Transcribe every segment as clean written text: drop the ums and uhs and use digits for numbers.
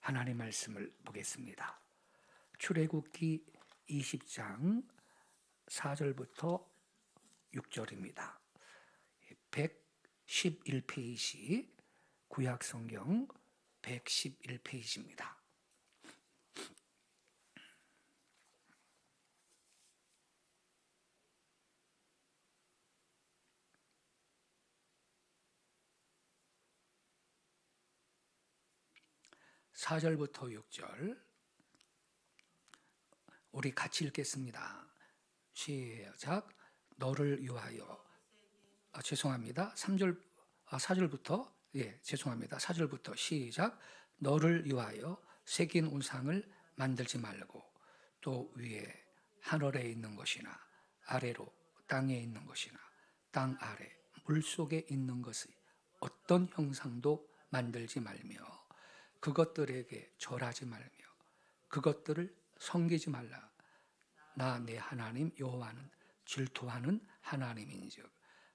하나님 말씀을 보겠습니다. 출애굽기 20장 4절부터 6절입니다. 111페이지, 구약성경 111페이지입니다. (4절부터 6절) 우리 같이 읽겠습니다. 시작. 너를 위하여, 죄송합니다. 4절부터, 죄송합니다. 4절부터 시작. 너를 위하여 새긴 우상을 만들지 말고, 또 위에 하늘에 있는 것이나 아래로 땅에 있는 것이나 땅 아래 물속에 있는 것의 어떤 형상도 만들지 말며 그것들에게 절하지 말며 그것들을 섬기지 말라. 나 내 하나님 여호와는 질투하는 하나님인즉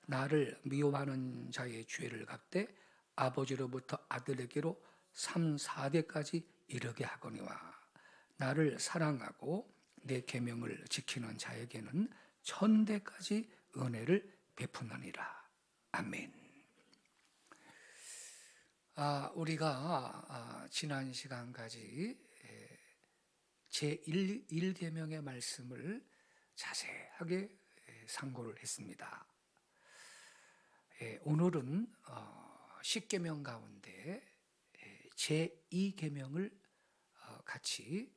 나를 미워하는 자의 죄를 갚되 아버지로부터 아들에게로 3, 4대까지 이르게 하거니와 나를 사랑하고 내 계명을 지키는 자에게는 1000대까지 은혜를 베푸느니라. 아멘. 우리가 지난 시간까지 제1계명의 말씀을 자세하게 상고를 했습니다. 오늘은 10계명 가운데 제2계명을 같이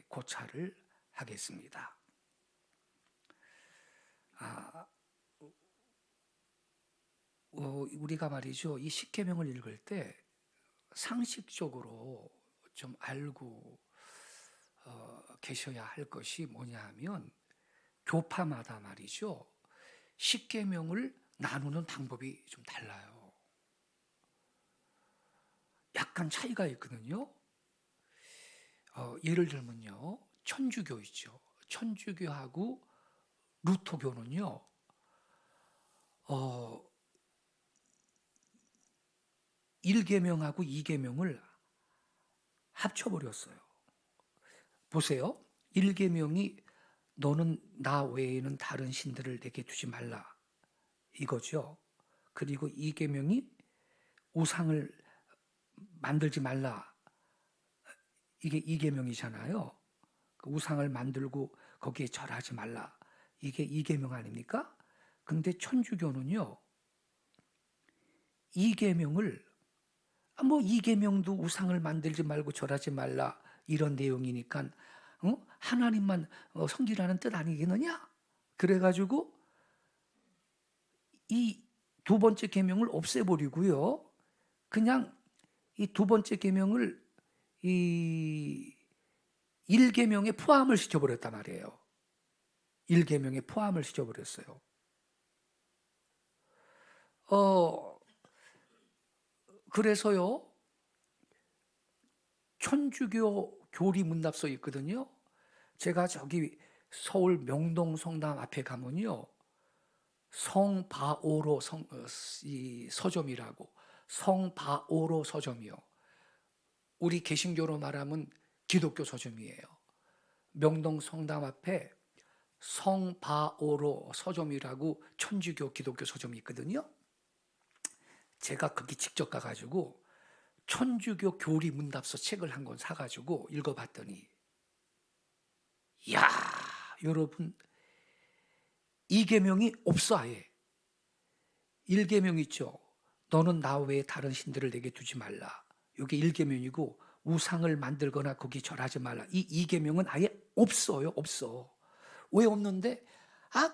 고찰을 하겠습니다. 우리가 말이죠, 이 10계명을 읽을 때 상식적으로 좀 알고 계셔야 할 것이 뭐냐 하면, 교파마다 말이죠, 10계명을 나누는 방법이 좀 달라요. 약간 차이가 있거든요. 예를 들면요, 천주교 있죠. 천주교하고 루터교는요, 1계명하고 2계명을 합쳐버렸어요. 보세요. 1계명이 너는 나 외에는 다른 신들을 내게 두지 말라, 이거죠. 그리고 2계명이 우상을 만들지 말라, 이게 2계명이잖아요. 그 우상을 만들고 거기에 절하지 말라, 이게 2계명 아닙니까? 근데 천주교는요, 2계명을 2계명도 우상을 만들지 말고 절하지 말라 이런 내용이니까 하나님만 섬기라는 뜻 아니겠느냐? 그래가지고 이 두 번째 계명을 없애버리고요, 그냥 이 두 번째 계명을 이 1계명에 포함을 시켜버렸단 말이에요. 1계명에 포함을 시켜버렸어요. 그래서요, 천주교 교리 문답서 있거든요. 제가 저기 서울 명동 성당 앞에 가면요, 성바오로 서점이라고, 성바오로 서점이요. 우리 개신교로 말하면 기독교 서점이에요. 명동 성당 앞에 성바오로 서점이라고 천주교 기독교 서점이 있거든요. 제가 거기 직접 가가지고 천주교 교리 문답서 책을 한 권 사가지고 읽어봤더니, 여러분, 2계명이 없어. 아예 1계명 있죠. 너는 나 외에 다른 신들을 내게 두지 말라, 이게 1계명이고 우상을 만들거나 거기 절하지 말라, 이 2계명은 아예 없어요. 없어. 왜 없는데?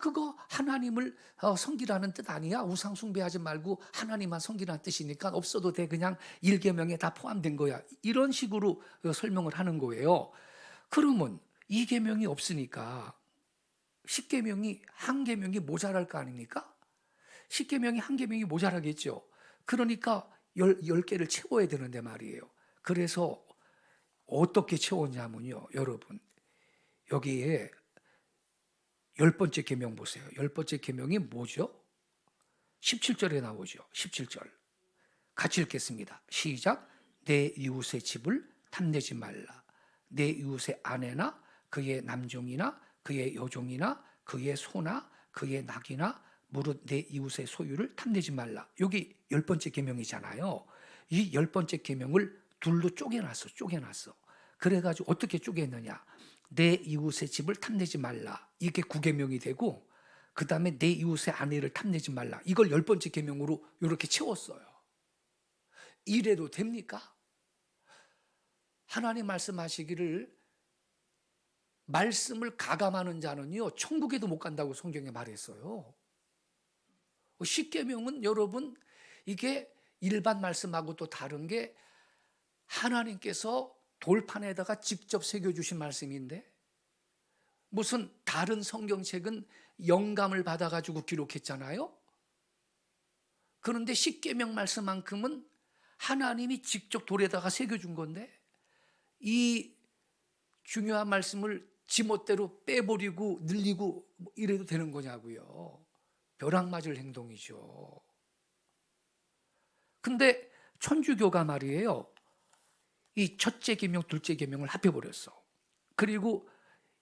그거 하나님을 섬기라는 뜻 아니야? 우상 숭배하지 말고 하나님만 섬기라는 뜻이니까 없어도 돼. 그냥 1계명에 다 포함된 거야. 이런 식으로 설명을 하는 거예요. 그러면 2계명이 없으니까 10계명이 한 계명이 모자랄 거 아닙니까? 10계명이 한 계명이 모자라겠죠. 그러니까 10개를 채워야 되는데 말이에요. 그래서 어떻게 채웠냐면요, 여러분, 여기에 10번째 계명 보세요. 10번째 계명이 뭐죠? 17절에 나오죠. 17절 같이 읽겠습니다. 시작. 내 이웃의 집을 탐내지 말라. 내 이웃의 아내나 그의 남종이나 그의 여종이나 그의 소나 그의 낙이나 무릇 내 이웃의 소유를 탐내지 말라. 여기 10번째 계명이잖아요. 이 10번째 계명을 둘로 쪼개놨어. 그래가지고 어떻게 쪼개느냐? 내 이웃의 집을 탐내지 말라. 이게 9계명이 되고, 그 다음에 내 이웃의 아내를 탐내지 말라. 이걸 10번째 계명으로 이렇게 채웠어요. 이래도 됩니까? 하나님 말씀하시기를 말씀을 가감하는 자는요 천국에도 못 간다고 성경에 말했어요. 10계명은 여러분 이게 일반 말씀하고 또 다른 게 하나님께서 돌판에다가 직접 새겨주신 말씀인데, 무슨 다른 성경책은 영감을 받아가지고 기록했잖아요. 그런데 10계명 말씀만큼은 하나님이 직접 돌에다가 새겨준 건데, 이 중요한 말씀을 지멋대로 빼버리고 늘리고 이래도 되는 거냐고요. 벼락 맞을 행동이죠. 근데 천주교가 말이에요, 이 첫째 계명, 둘째 계명을 합해버렸어. 그리고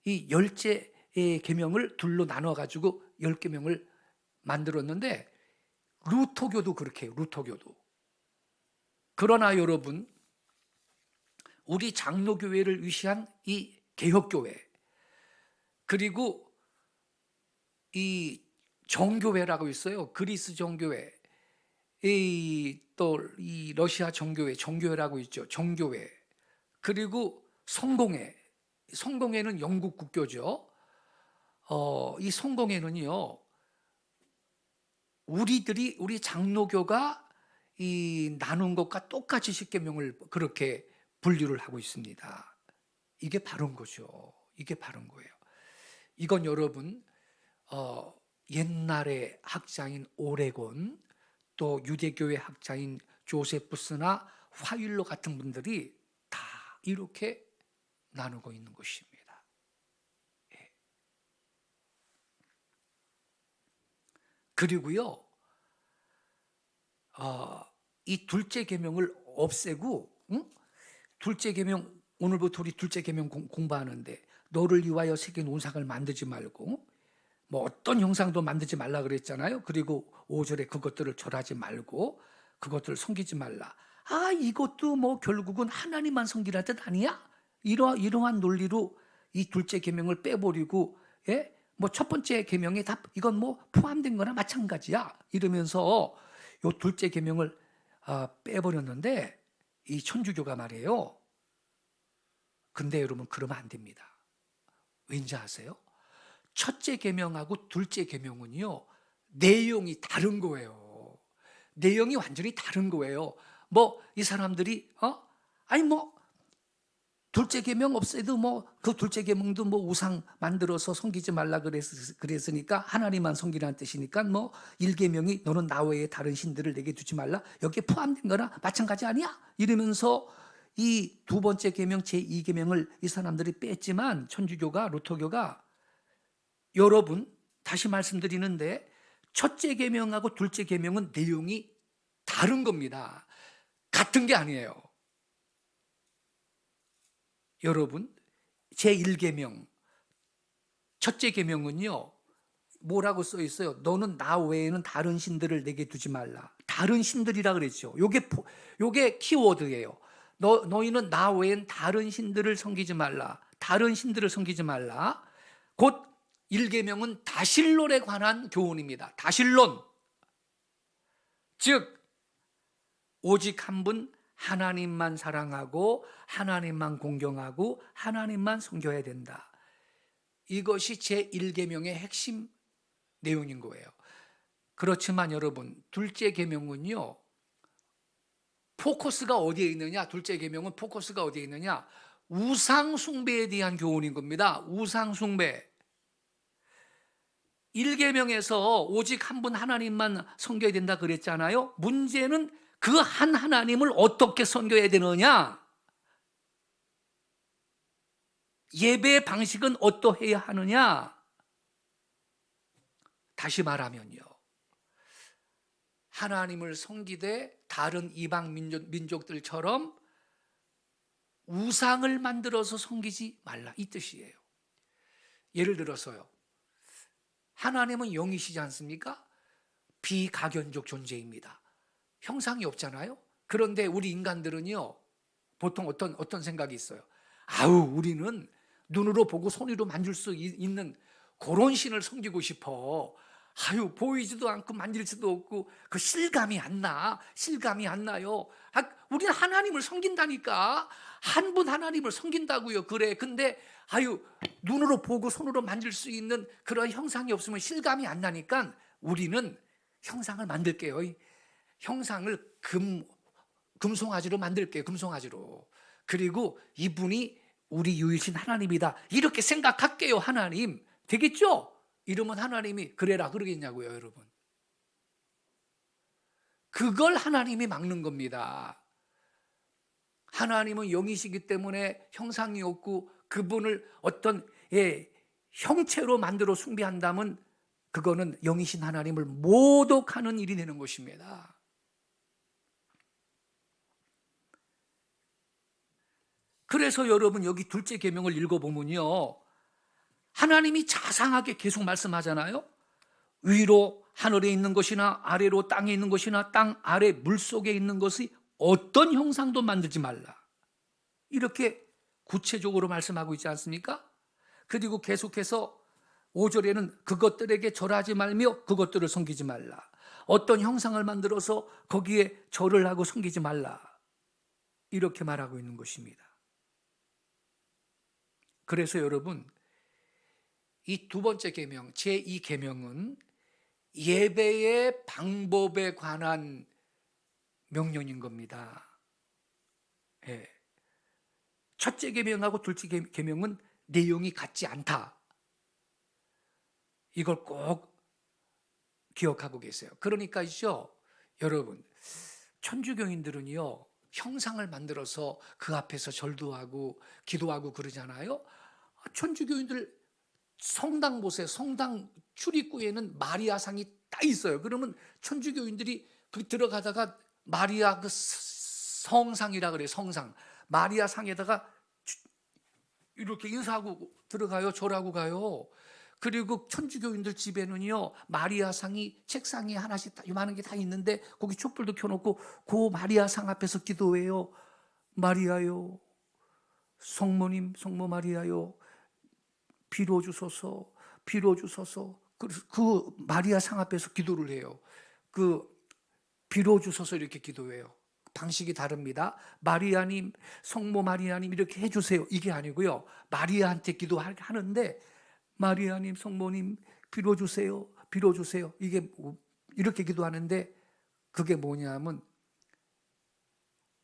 이 10째 계명을 둘로 나눠가지고 10계명을 만들었는데, 루터교도 그렇게 해요. 루터교도. 그러나 여러분, 우리 장로교회를 위시한 이 개혁교회, 그리고 이 정교회라고 있어요. 그리스 정교회, 또 이 러시아 정교회, 정교회라고 있죠. 정교회. 그리고 성공회. 성공회는 영국 국교죠. 이 성공회는요, 우리 장로교가 이 나눈 것과 똑같이 10계명을 그렇게 분류를 하고 있습니다. 이게 바른 거죠. 이게 바른 거예요. 이건 여러분 옛날의 학자인 오레곤, 또 유대교회 학자인 조세푸스나 화율로 같은 분들이 다 이렇게 나누고 있는 것입니다. 예. 그리고요, 이 둘째 계명을 없애고, 둘째 계명, 오늘부터 우리 둘째 계명 공부하는데, 너를 위하여 새긴 온상을 만들지 말고 뭐 어떤 형상도 만들지 말라 그랬잖아요. 그리고 5절에 그것들을 절하지 말고 그것들을 섬기지 말라. 이것도 뭐 결국은 하나님만 섬기라 뜻 아니야? 이러한 논리로 이 둘째 계명을 빼버리고, 뭐 첫 번째 계명에 다 이건 뭐 포함된 거나 마찬가지야 이러면서 요 둘째 계명을 빼버렸는데, 이 천주교가 말이에요. 근데 여러분 그러면 안 됩니다. 왠지 아세요? 첫째 계명하고 둘째 계명은요 내용이 다른 거예요. 내용이 완전히 다른 거예요. 뭐 이 사람들이 둘째 계명 없애도 뭐 그 둘째 계명도 뭐 우상 만들어서 섬기지 말라 그랬으니까 하나님만 섬기라는 뜻이니까 뭐 1계명이 너는 나 외에 다른 신들을 내게 두지 말라, 여기에 포함된 거나 마찬가지 아니야? 이러면서 이 두 번째 계명 제2계명을 이 사람들이 뺐지만, 천주교가, 루터교가, 여러분 다시 말씀드리는데 첫째 계명하고 둘째 계명은 내용이 다른 겁니다. 같은 게 아니에요. 여러분 제1계명 첫째 계명은요 뭐라고 써 있어요? 너는 나 외에는 다른 신들을 내게 두지 말라. 다른 신들이라 그랬죠. 요게 키워드예요. 너희는 나 외엔 다른 신들을 섬기지 말라. 다른 신들을 섬기지 말라. 곧 1계명은 다신론에 관한 교훈입니다. 다신론. 즉 오직 한 분 하나님만 사랑하고 하나님만 공경하고 하나님만 섬겨야 된다. 이것이 제1계명의 핵심 내용인 거예요. 그렇지만 여러분 둘째 계명은요 포커스가 어디에 있느냐? 둘째 계명은 포커스가 어디에 있느냐? 우상 숭배에 대한 교훈인 겁니다. 우상 숭배. 1계명에서 오직 한 분 하나님만 섬겨야 된다 그랬잖아요. 문제는 그 한 하나님을 어떻게 섬겨야 되느냐? 예배의 방식은 어떠해야 하느냐? 다시 말하면요, 하나님을 섬기되 다른 이방 민족들처럼 우상을 만들어서 섬기지 말라, 이 뜻이에요. 예를 들어서요, 하나님은 영이시지 않습니까? 비가견적 존재입니다. 형상이 없잖아요. 그런데 우리 인간들은요, 보통 어떤 생각이 있어요. 아우, 우리는 눈으로 보고 손으로 만질 수 있는 그런 신을 섬기고 싶어. 아유, 보이지도 않고 만질 수도 없고 그 실감이 안 나. 실감이 안 나요. 우리는 하나님을 섬긴다니까. 한 분 하나님을 섬긴다고요. 그래. 근데 아유, 눈으로 보고 손으로 만질 수 있는 그런 형상이 없으면 실감이 안 나니까 우리는 형상을 만들게요. 형상을 금송아지로 만들게요. 금송아지로. 그리고 이분이 우리 유일신 하나님이다, 이렇게 생각할게요. 하나님 되겠죠? 이러면 하나님이 그래라 그러겠냐고요, 여러분. 그걸 하나님이 막는 겁니다. 하나님은 영이시기 때문에 형상이 없고 그분을 어떤 형체로 만들어 숭배한다면 그거는 영이신 하나님을 모독하는 일이 되는 것입니다. 그래서 여러분, 여기 둘째 계명을 읽어보면요, 하나님이 자상하게 계속 말씀하잖아요. 위로 하늘에 있는 것이나 아래로 땅에 있는 것이나 땅 아래 물속에 있는 것이 어떤 형상도 만들지 말라, 이렇게 구체적으로 말씀하고 있지 않습니까? 그리고 계속해서 5절에는 그것들에게 절하지 말며 그것들을 섬기지 말라, 어떤 형상을 만들어서 거기에 절을 하고 섬기지 말라, 이렇게 말하고 있는 것입니다. 그래서 여러분, 이 두 번째 계명, 제2 계명은 예배의 방법에 관한 명령인 겁니다. 예. 첫째 계명하고 둘째 계명은 내용이 같지 않다, 이걸 꼭 기억하고 계세요. 그러니까요, 여러분, 천주교인들은요, 형상을 만들어서 그 앞에서 절도 하고 기도하고 그러잖아요. 천주교인들 성당 보세요. 성당 출입구에는 마리아상이 딱 있어요. 그러면 천주교인들이 그 들어가다가 마리아 그 성상이라 그래요. 성상. 마리아 상에다가 이렇게 인사하고 들어가요. 절하고 가요. 그리고 천주교인들 집에는요, 마리아 상이 책상에 하나씩 요만한 게 다 있는데 거기 촛불도 켜놓고 그 마리아 상 앞에서 기도해요. 마리아요, 성모님, 성모 마리아요, 비로 주소서, 비로 주소서. 그 마리아 상 앞에서 기도를 해요. 그 비로 주소서 이렇게 기도해요. 방식이 다릅니다. 마리아님, 성모 마리아님 이렇게 해주세요, 이게 아니고요, 마리아한테 기도하는데 마리아님, 성모님 비로 주세요, 비로 주세요, 이게 이렇게 기도하는데, 그게 뭐냐면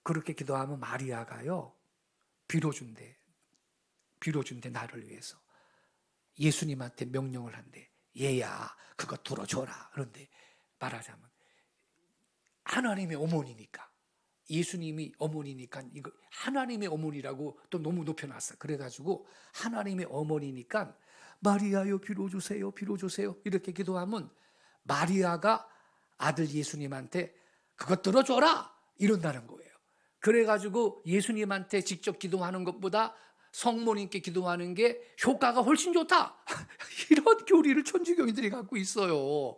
그렇게 기도하면 마리아가요 비로 준대. 비로 준대, 나를 위해서. 예수님한테 명령을 한대. 얘야, 그거 들어줘라. 그런데 말하자면 하나님의 어머니니까, 예수님이 어머니니까 이거 하나님의 어머니라고 또 너무 높여놨어. 그래가지고 하나님의 어머니니까 마리아요, 비로 주세요, 비로 주세요 이렇게 기도하면 마리아가 아들 예수님한테 그것 들어줘라 이런다는 거예요. 그래가지고 예수님한테 직접 기도하는 것보다 성모님께 기도하는 게 효과가 훨씬 좋다, 이런 교리를 천주교인들이 갖고 있어요.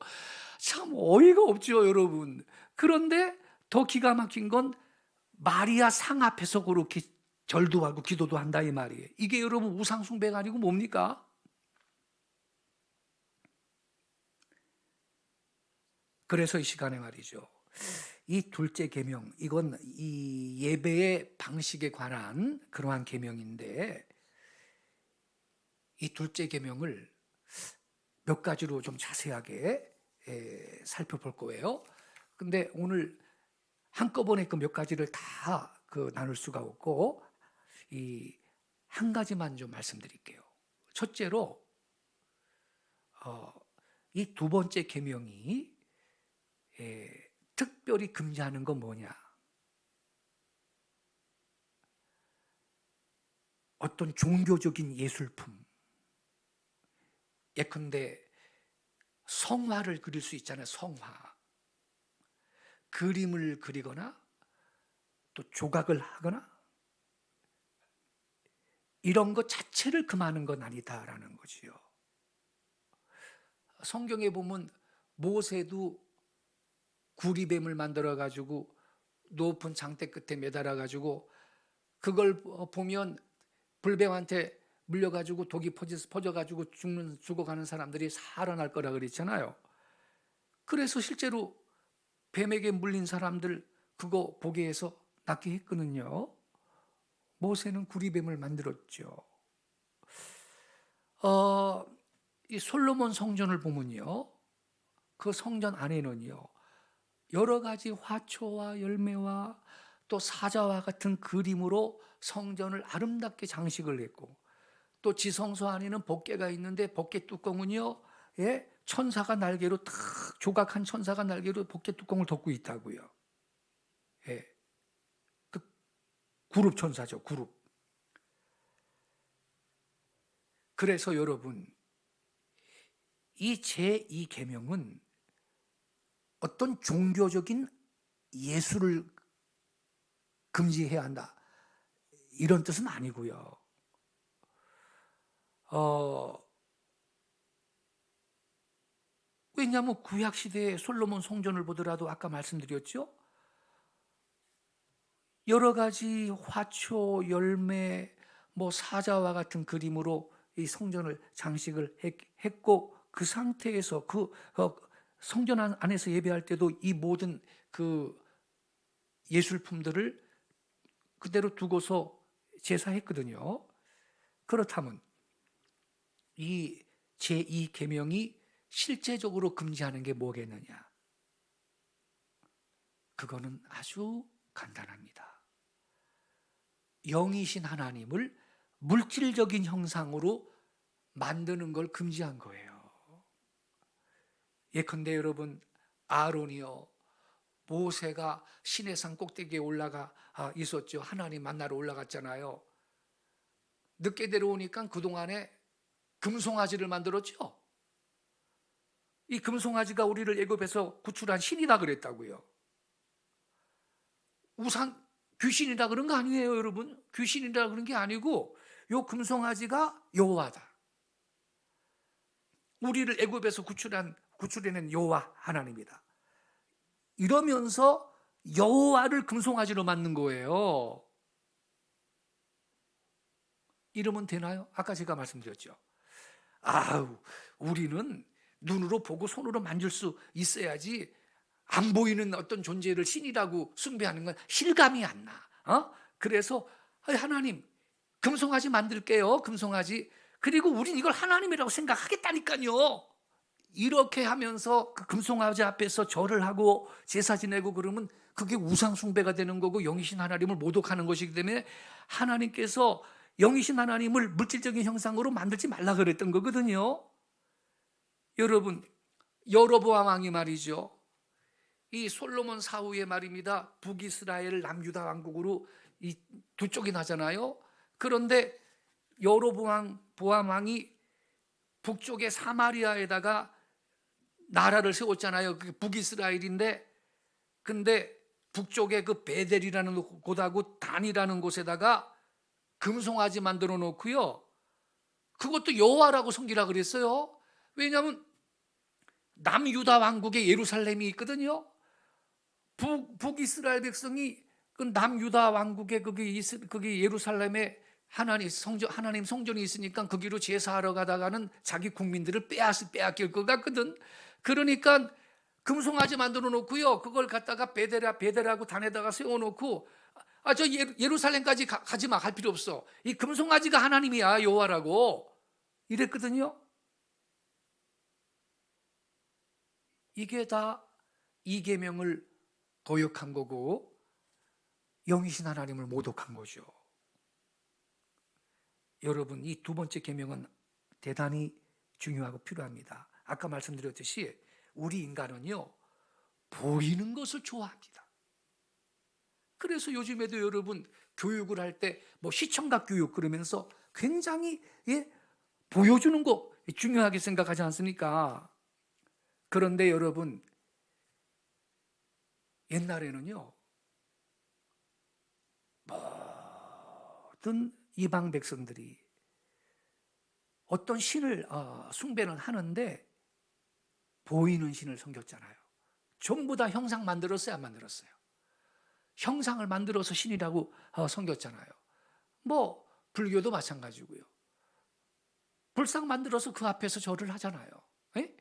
참 어이가 없죠, 여러분. 그런데 더 기가 막힌 건 마리아 상 앞에서 그렇게 절도 하고 기도도 한다, 이 말이에요. 이게 여러분 우상 숭배가 아니고 뭡니까? 그래서 이 시간에 말이죠, 이 둘째 계명, 이건 이 예배의 방식에 관한 그러한 계명인데, 이 둘째 계명을 몇 가지로 좀 자세하게 살펴볼 거예요. 근데 오늘 한꺼번에 그 몇 가지를 다 나눌 수가 없고, 이 한 가지만 좀 말씀드릴게요. 첫째로 이 두 번째 계명이 특별히 금지하는 건 뭐냐? 어떤 종교적인 예술품, 예컨대 성화를 그릴 수 있잖아요. 성화. 그림을 그리거나 또 조각을 하거나 이런 것 자체를 금하는 건 아니다라는 거지요. 성경에 보면 모세도 구리뱀을 만들어 가지고 높은 장대 끝에 매달아 가지고 그걸 보면 불뱀한테 물려 가지고 독이 퍼져 가지고 죽어가는 사람들이 살아날 거라 그랬잖아요. 그래서 실제로 뱀에게 물린 사람들 그거 보게 해서 낫게 했거든요. 모세는 구리뱀을 만들었죠. 이 솔로몬 성전을 보면요, 그 성전 안에는요 여러 가지 화초와 열매와 또 사자와 같은 그림으로 성전을 아름답게 장식을 했고, 또 지성소 안에는 법궤가 있는데 법궤 뚜껑은요, 예, 천사가 날개로 탁 조각한 천사가 날개로 법궤 뚜껑을 덮고 있다고요. 예, 그 그룹 천사죠, 그룹. 그래서 여러분, 이 제2계명은 어떤 종교적인 예술을 금지해야 한다, 이런 뜻은 아니고요. 왜냐하면 구약 시대의 솔로몬 성전을 보더라도 아까 말씀드렸죠, 여러 가지 화초, 열매, 뭐 사자와 같은 그림으로 이 성전을 장식을 했고, 그 상태에서 그 성전 안에서 예배할 때도 이 모든 그 예술품들을 그대로 두고서 제사했거든요. 그렇다면 이 제2계명이 실제적으로 금지하는 게 뭐겠느냐? 그거는 아주 간단합니다. 영이신 하나님을 물질적인 형상으로 만드는 걸 금지한 거예요. 예컨대 여러분, 아론이요, 모세가 시내산 꼭대기에 올라가 있었죠. 하나님 만나러 올라갔잖아요. 늦게 내려오니까 그동안에 금송아지를 만들었죠. 이 금송아지가 우리를 애굽에서 구출한 신이다 그랬다고요. 우상 귀신이다 그런 거 아니에요, 여러분. 귀신이다 그런 게 아니고 요 금송아지가 여호와다. 우리를 애굽에서 구출해낸 여호와 하나님이다. 이러면서 여호와를 금송아지로 만든 거예요. 이러면 되나요? 아까 제가 말씀드렸죠. 우리는 눈으로 보고 손으로 만질 수 있어야지 안 보이는 어떤 존재를 신이라고 숭배하는 건 실감이 안 나. 그래서 하나님, 금송아지 만들게요. 금송아지. 그리고 우린 이걸 하나님이라고 생각하겠다니까요. 이렇게 하면서 그 금송아지 앞에서 절을 하고 제사 지내고 그러면 그게 우상 숭배가 되는 거고 영이신 하나님을 모독하는 것이기 때문에 하나님께서 영이신 하나님을 물질적인 형상으로 만들지 말라 그랬던 거거든요. 여러분, 여로보암 왕이 말이죠, 이 솔로몬 사후의 말입니다. 북이스라엘, 남유다 왕국으로 이 두 쪽이 나잖아요. 그런데 여로보암 왕이 북쪽의 사마리아에다가 나라를 세웠잖아요. 그게 북이스라엘인데, 근데 북쪽에 그 베델이라는 곳하고 단이라는 곳에다가 금송아지 만들어 놓고요, 그것도 여호와라고 섬기라 그랬어요. 왜냐하면 남유다 왕국의 예루살렘이 있거든요. 북이스라엘 백성이 그 남유다 왕국의 거기 예루살렘에 하나님 성전이 있으니까 거기로 제사하러 가다가는 자기 국민들을 빼앗길 것 같거든. 그러니까 금송아지 만들어 놓고요, 그걸 갖다가 베델하고 단에다가 세워놓고, 저 예루살렘까지 가지 마, 갈 필요 없어. 이 금송아지가 하나님이야, 여호와라고 이랬거든요. 이게 다 이계명을 거역한 거고 영이신 하나님을 모독한 거죠. 여러분, 이 두 번째 계명은 대단히 중요하고 필요합니다. 아까 말씀드렸듯이 우리 인간은요, 보이는 것을 좋아합니다. 그래서 요즘에도 여러분 교육을 할 때 뭐 시청각 교육 그러면서 굉장히 보여주는 거 중요하게 생각하지 않습니까? 그런데 여러분, 옛날에는요, 모든 이방 백성들이 어떤 신을 숭배는 하는데 보이는 신을 섬겼잖아요. 전부 다 형상 만들었어요, 안 만들었어요? 형상을 만들어서 신이라고 섬겼잖아요. 뭐 불교도 마찬가지고요. 불상 만들어서 그 앞에서 절을 하잖아요. 에?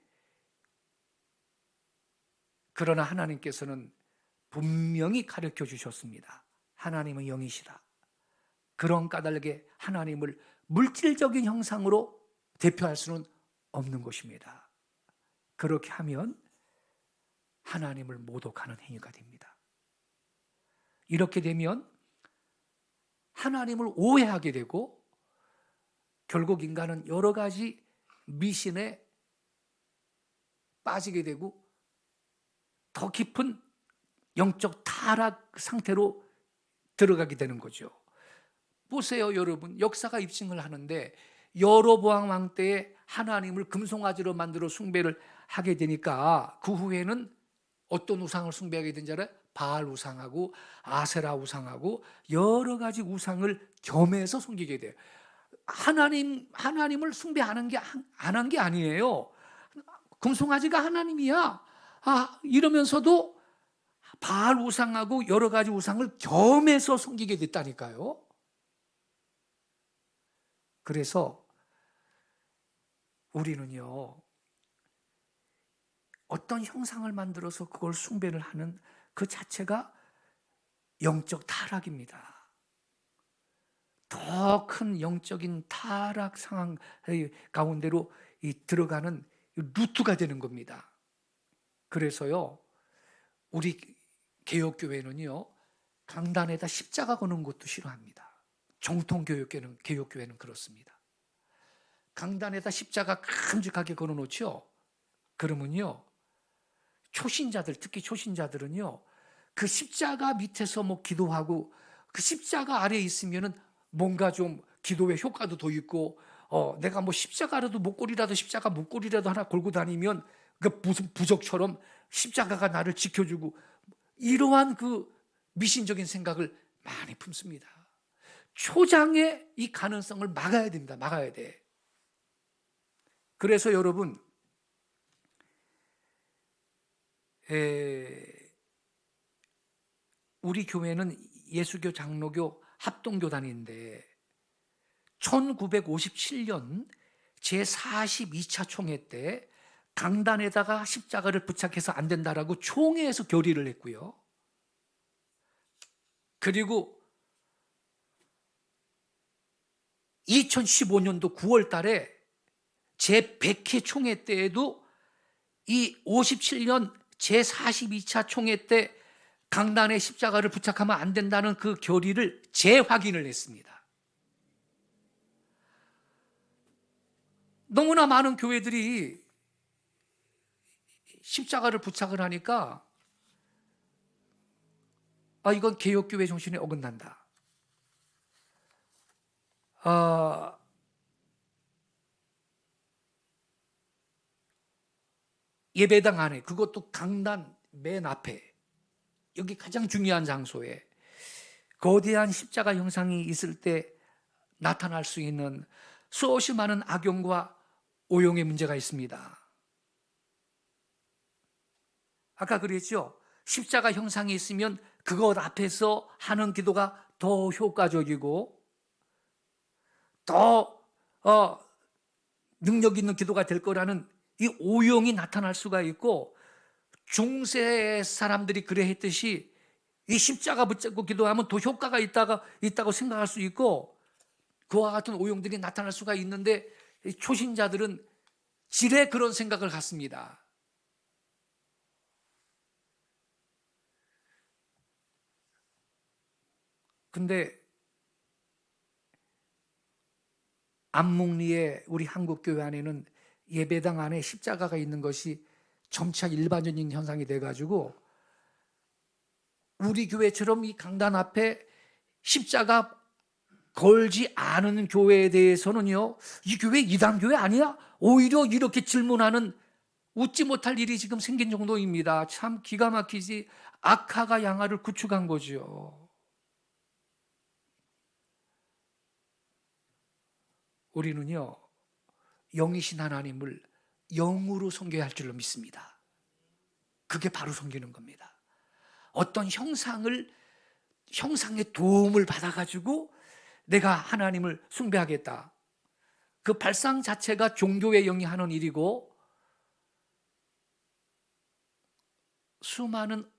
그러나 하나님께서는 분명히 가르쳐 주셨습니다. 하나님은 영이시다. 그런 까닭에 하나님을 물질적인 형상으로 대표할 수는 없는 것입니다. 그렇게 하면 하나님을 모독하는 행위가 됩니다. 이렇게 되면 하나님을 오해하게 되고 결국 인간은 여러 가지 미신에 빠지게 되고 더 깊은 영적 타락 상태로 들어가게 되는 거죠. 보세요, 여러분. 역사가 입증을 하는데 여로보암 왕 때에 하나님을 금송아지로 만들어 숭배를 하게 되니까 그 후에는 어떤 우상을 숭배하게 된 줄 알아요? 바알 우상하고 아세라 우상하고 여러 가지 우상을 겸해서 섬기게 돼요. 하나님을 숭배하는 게 안 한 게 아니에요. 금송아지가 하나님이야. 이러면서도 바알 우상하고 여러 가지 우상을 겸해서 섬기게 됐다니까요. 그래서 우리는요, 어떤 형상을 만들어서 그걸 숭배를 하는 그 자체가 영적 타락입니다. 더 큰 영적인 타락 상황 가운데로 들어가는 루트가 되는 겁니다. 그래서요, 우리 개혁교회는요, 강단에다 십자가 거는 것도 싫어합니다. 정통 개혁교회는 그렇습니다. 강단에다 십자가 큼직하게 걸어놓죠. 그러면요, 초신자들, 특히 초신자들은요, 그 십자가 밑에서 뭐 기도하고 그 십자가 아래에 있으면은 뭔가 좀 기도의 효과도 더 있고, 내가 뭐 십자가라도 십자가 목걸이라도 하나 걸고 다니면 그 무슨 부적처럼 십자가가 나를 지켜주고, 이러한 그 미신적인 생각을 많이 품습니다. 초장의 이 가능성을 막아야 됩니다. 막아야 돼. 그래서 여러분, 우리 교회는 예수교 장로교 합동교단인데 1957년 제42차 총회 때 강단에다가 십자가를 부착해서 안 된다라고 총회에서 결의를 했고요. 그리고 2015년도 9월 달에 제100회 총회 때에도 이 57년 제42차 총회 때 강단에 십자가를 부착하면 안 된다는 그 결의를 재확인을 했습니다. 너무나 많은 교회들이 십자가를 부착을 하니까 이건 개혁교회 정신에 어긋난다. 예배당 안에, 그것도 강단 맨 앞에, 여기 가장 중요한 장소에 거대한 십자가 형상이 있을 때 나타날 수 있는 수없이 많은 악용과 오용의 문제가 있습니다. 아까 그랬죠? 십자가 형상이 있으면 그것 앞에서 하는 기도가 더 효과적이고 더 능력 있는 기도가 될 거라는 이 오용이 나타날 수가 있고, 중세 사람들이 그래 했듯이 이 십자가 붙잡고 기도하면 더 효과가 있다고 생각할 수 있고, 그와 같은 오용들이 나타날 수가 있는데 초신자들은 지레 그런 생각을 갖습니다. 근데 안목리에 우리 한국교회 안에는 예배당 안에 십자가가 있는 것이 점차 일반적인 현상이 돼가지고 우리 교회처럼 이 강단 앞에 십자가 걸지 않은 교회에 대해서는요, 이 교회 이단교회 아니야? 오히려 이렇게 질문하는 웃지 못할 일이 지금 생긴 정도입니다. 참 기가 막히지. 악화가 양화를 구축한 거죠. 우리는요, 영이신 하나님을 영으로 섬겨야 할 줄로 믿습니다. 그게 바로 섬기는 겁니다. 어떤 형상의 도움을 받아가지고 내가 하나님을 숭배하겠다. 그 발상 자체가 종교의 영이 하는 일이고, 수많은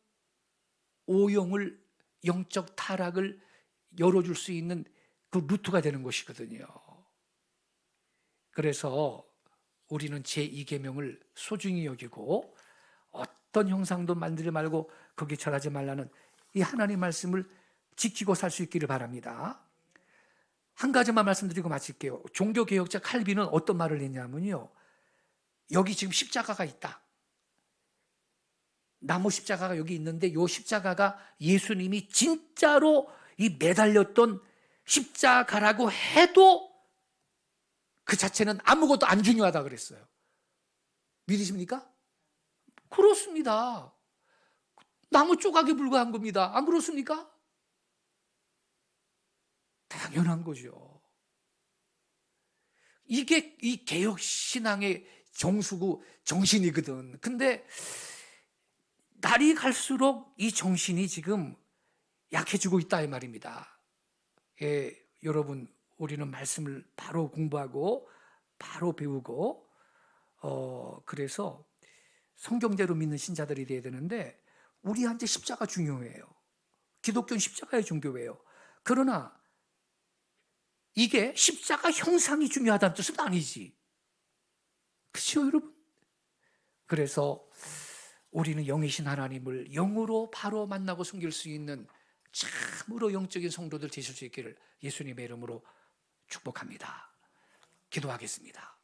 오용을, 영적 타락을 열어줄 수 있는 그 루트가 되는 것이거든요. 그래서 우리는 제2계명을 소중히 여기고 어떤 형상도 만들지 말고 거기에 절하지 말라는 이 하나님 말씀을 지키고 살 수 있기를 바랍니다. 한 가지만 말씀드리고 마칠게요. 종교개혁자 칼빈은 어떤 말을 했냐면요, 여기 지금 십자가가 있다. 나무 십자가가 여기 있는데 이 십자가가 예수님이 진짜로 이 매달렸던 십자가라고 해도 그 자체는 아무것도 안 중요하다 그랬어요. 믿으십니까? 그렇습니다. 나무 조각에 불과한 겁니다. 안 그렇습니까? 당연한 거죠. 이게 이 개혁신앙의 정수고 정신이거든. 근데 날이 갈수록 이 정신이 지금 약해지고 있다 이 말입니다. 예, 여러분, 우리는 말씀을 바로 공부하고 바로 배우고 그래서 성경대로 믿는 신자들이 돼야 되는데, 우리한테 십자가 중요해요. 기독교는 십자가의 종교예요. 그러나 이게 십자가 형상이 중요하다는 뜻은 아니지. 그렇죠, 여러분? 그래서 우리는 영이신 하나님을 영으로 바로 만나고 섬길 수 있는 참으로 영적인 성도들 되실 수 있기를 예수님의 이름으로 축복합니다. 기도하겠습니다.